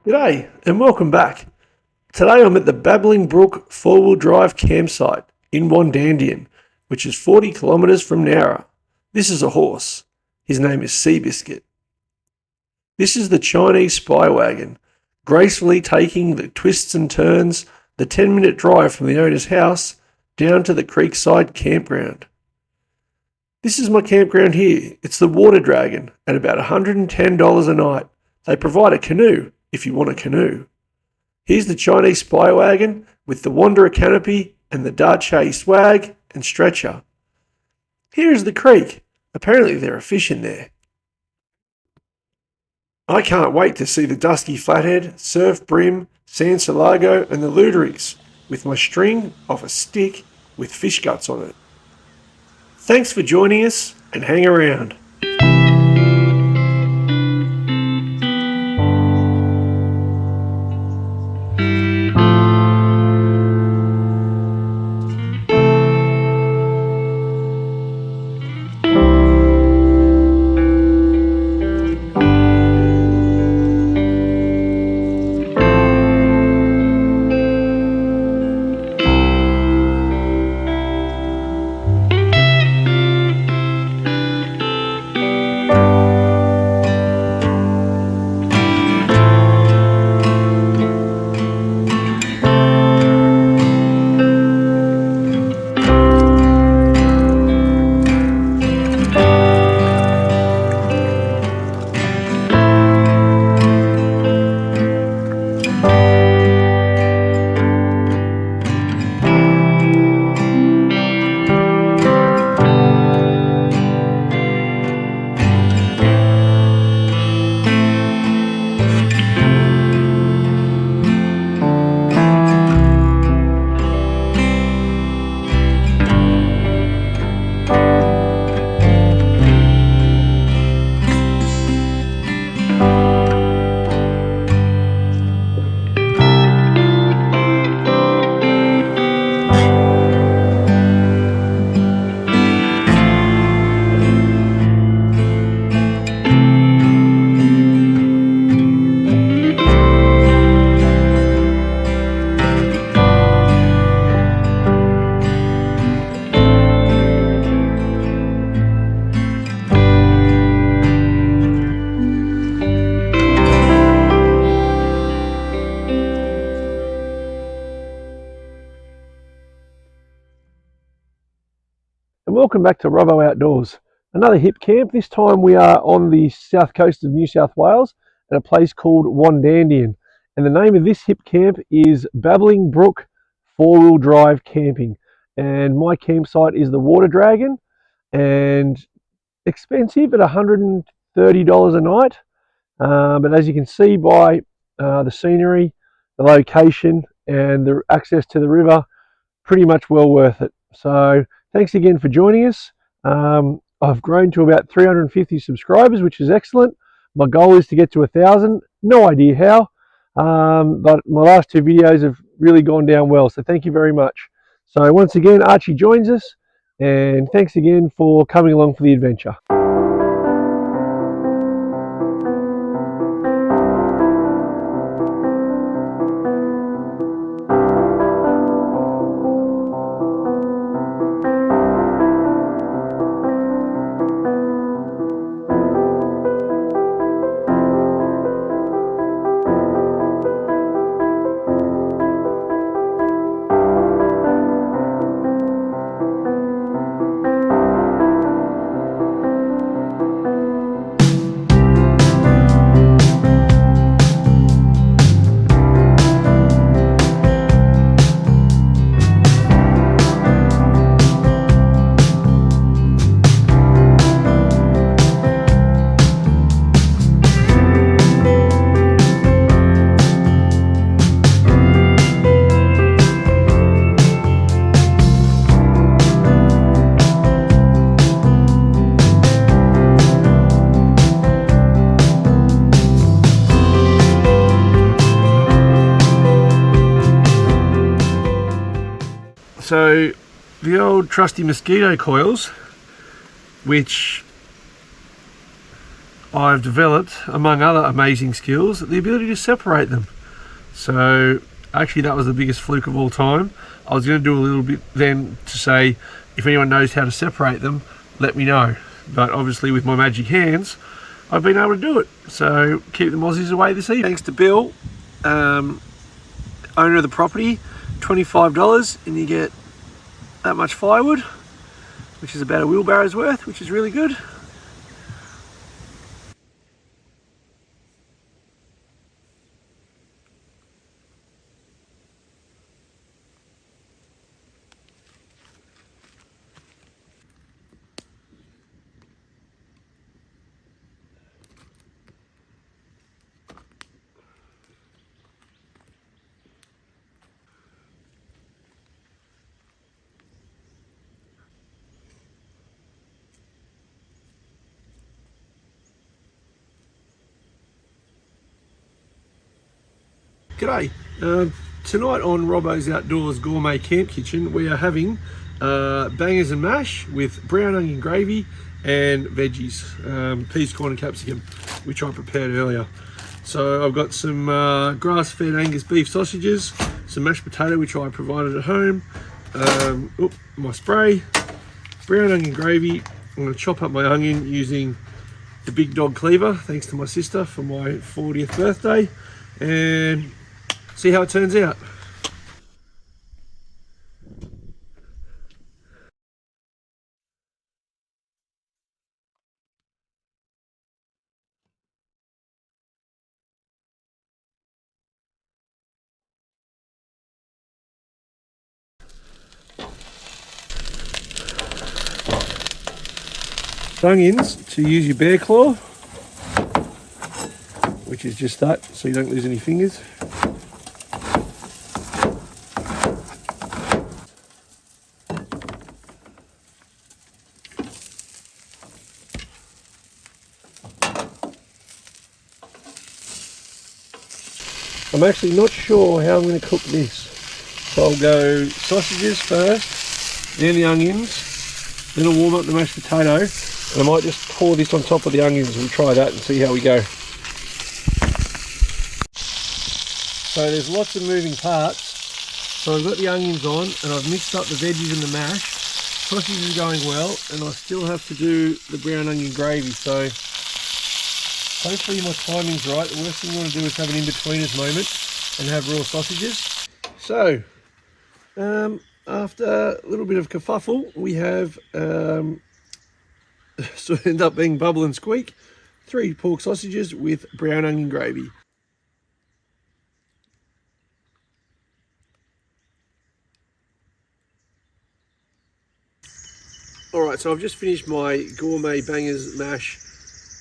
G'day and welcome back. Today I'm at the Babbling Brook 4Wd campsite in Wandandien, which is 40 kilometres from Nowra. This is a horse. His name is Seabiscuit. This is the Chinese spy wagon, gracefully taking the twists and turns, the 10-minute drive from the owner's house down to the creekside campground. This is my campground here. It's the Water Dragon at about $110 a night. They provide a canoe if you want a canoe. Here's the Chinese spy wagon with the Wanderer canopy and the Dache swag and stretcher. Here is the creek. Apparently there are fish in there. I can't wait to see the dusky flathead, surf brim, Sansalago and the Luderix with my string off a stick with fish guts on it. Thanks for joining us and hang around. Welcome back to Robbo Outdoors. Another Hipcamp. This time we are on the south coast of New South Wales at a place called Wandandien. And the name of this Hipcamp is Babbling Brook 4Wd camping. And my campsite is the Water Dragon, and expensive at $130 a night. But as you can see by the scenery, the location and the access to the river, pretty much well worth it. So thanks again for joining us. I've grown to about 350 subscribers, which is excellent. My goal is to get to 1,000. No idea how, but my last two videos have really gone down well. So thank you very much. So once again, Archie joins us, and thanks again for coming along for the adventure. So the old trusty mosquito coils, which I've developed, among other amazing skills, the ability to separate them. So actually that was the biggest fluke of all time. I was going to do a little bit then to say, if anyone knows how to separate them, let me know. But obviously with my magic hands, I've been able to do it. So keep the mozzies away this evening. Thanks to Bill, owner of the property, $25 and you get that much firewood, which is about a wheelbarrow's worth, which is really good. G'day. Tonight on Robbo's Outdoors Gourmet Camp Kitchen, we are having bangers and mash with brown onion gravy and veggies, peas, corn and capsicum, which I prepared earlier. So I've got some grass-fed Angus beef sausages, some mashed potato which I provided at home, my spray, brown onion gravy. I'm going to chop up my onion using the big dog cleaver, thanks to my sister for my 40th birthday, and see how it turns out. Onions, to use your bear claw, which is just that, so you don't lose any fingers. I'm actually not sure how I'm going to cook this. So I'll go sausages first, then the onions, then I'll warm up the mashed potato, and I might just pour this on top of the onions. We'll try that and see how we go. So there's lots of moving parts. So I've got the onions on and I've mixed up the veggies and the mash. Sausages are going well, and I still have to do the brown onion gravy. So hopefully my timing's right. The worst thing you want to do is have an in-betweeners moment and have raw sausages. So, after a little bit of kerfuffle, we have, so it ended up being Bubble and Squeak, 3 pork sausages with brown onion gravy. Alright, so I've just finished my gourmet bangers mash,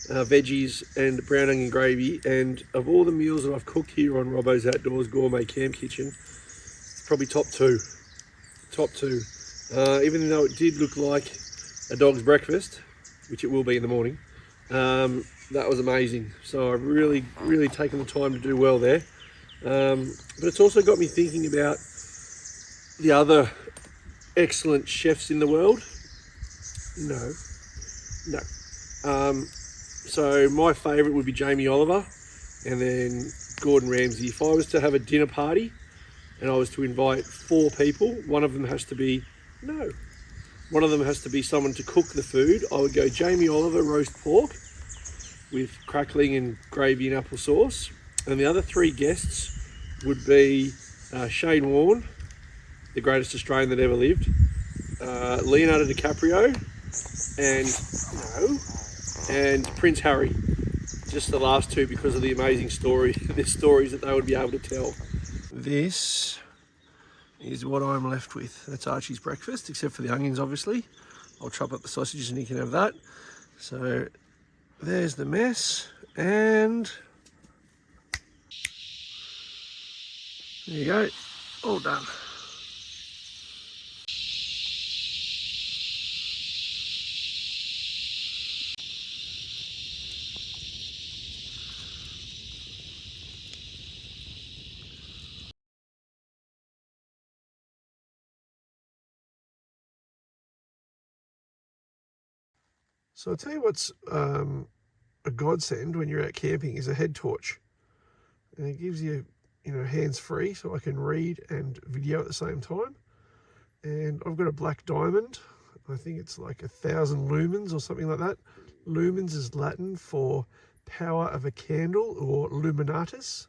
veggies and brown onion gravy, and of all the meals that I've cooked here on Robbo's Outdoors Gourmet Camp Kitchen, it's probably top two. Even though it did look like a dog's breakfast, which it will be in the morning, that was amazing. So I've really taken the time to do well there. But it's also got me thinking about the other excellent chefs in the world. No. So my favourite would be Jamie Oliver, and then Gordon Ramsay. If I was to have a dinner party and I was to invite 4 people, one of them has to be someone to cook the food. I would go Jamie Oliver, roast pork with crackling and gravy and applesauce, and the other 3 guests would be Shane Warne, the greatest Australian that ever lived, Leonardo DiCaprio, and Prince Harry. Just the last 2 because of the amazing stories that they would be able to tell. This is what I'm left with. That's Archie's breakfast, except for the onions, obviously. I'll chop up the sausages and he can have that. So there's the mess, and there you go, all done. So I'll tell you what's a godsend when you're out camping is a head torch. And it gives you, hands-free, so I can read and video at the same time. And I've got a black diamond. I think it's like 1,000 lumens or something like that. Lumens is Latin for power of a candle, or luminatus.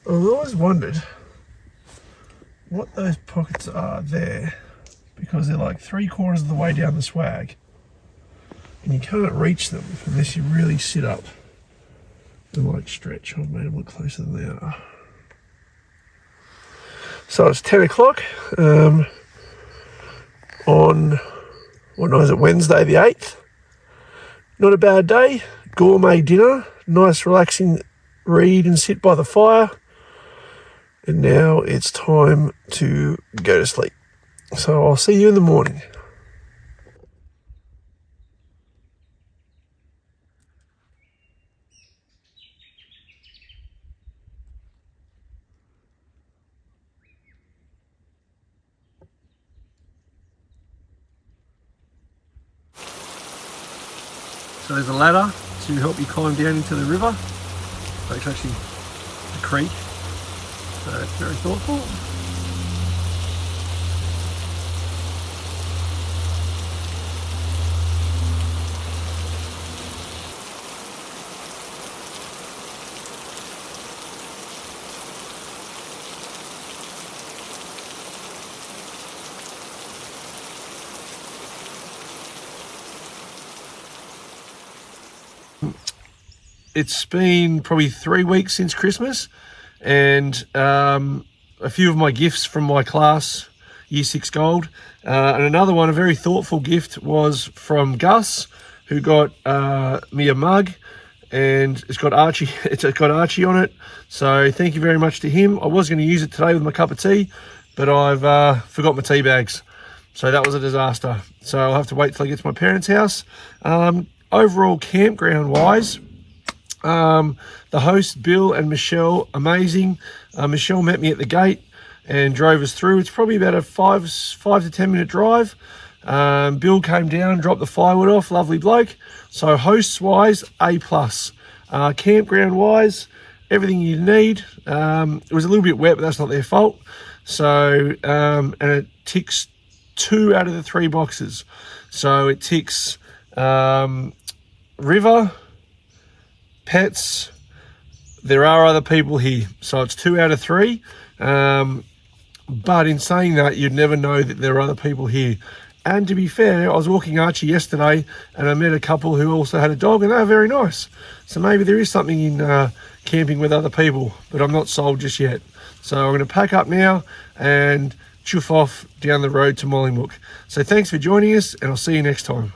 I've always wondered what those pockets are there, because they're like 3/4 of the way down the swag. And you can't reach them unless you really sit up and like stretch. I've made them look closer than they are. So it's 10 o'clock on, what night is it, Wednesday the 8th. Not a bad day. Gourmet dinner, nice relaxing read and sit by the fire. And now it's time to go to sleep. So I'll see you in the morning. So there's a ladder to help you climb down into the river. So it's actually a creek. So it's very thoughtful. It's been probably 3 weeks since Christmas, and a few of my gifts from my class, Year 6 Gold, and another one, a very thoughtful gift, was from Gus, who got me a mug, and it's got Archie. It's got Archie on it. So thank you very much to him. I was going to use it today with my cup of tea, but I've forgot my tea bags, so that was a disaster. So I'll have to wait till I get to my parents' house. Overall, campground wise, the hosts, Bill and Michelle, amazing. Michelle met me at the gate and drove us through. It's probably about a 5 to 10 minute drive. Bill came down, dropped the firewood off, lovely bloke. So hosts wise, A+. Campground wise, everything you need. It was a little bit wet, but that's not their fault. So, and it ticks 2 out of the 3 boxes. So it ticks river, pets, there are other people here, so it's 2 out of 3. But in saying that, you'd never know that there are other people here. And to be fair, I was walking Archie yesterday and I met a couple who also had a dog, and they were very nice. So maybe there is something in camping with other people, but I'm not sold just yet. So I'm going to pack up now and chuff off down the road to Babbling Brook. So thanks for joining us, and I'll see you next time.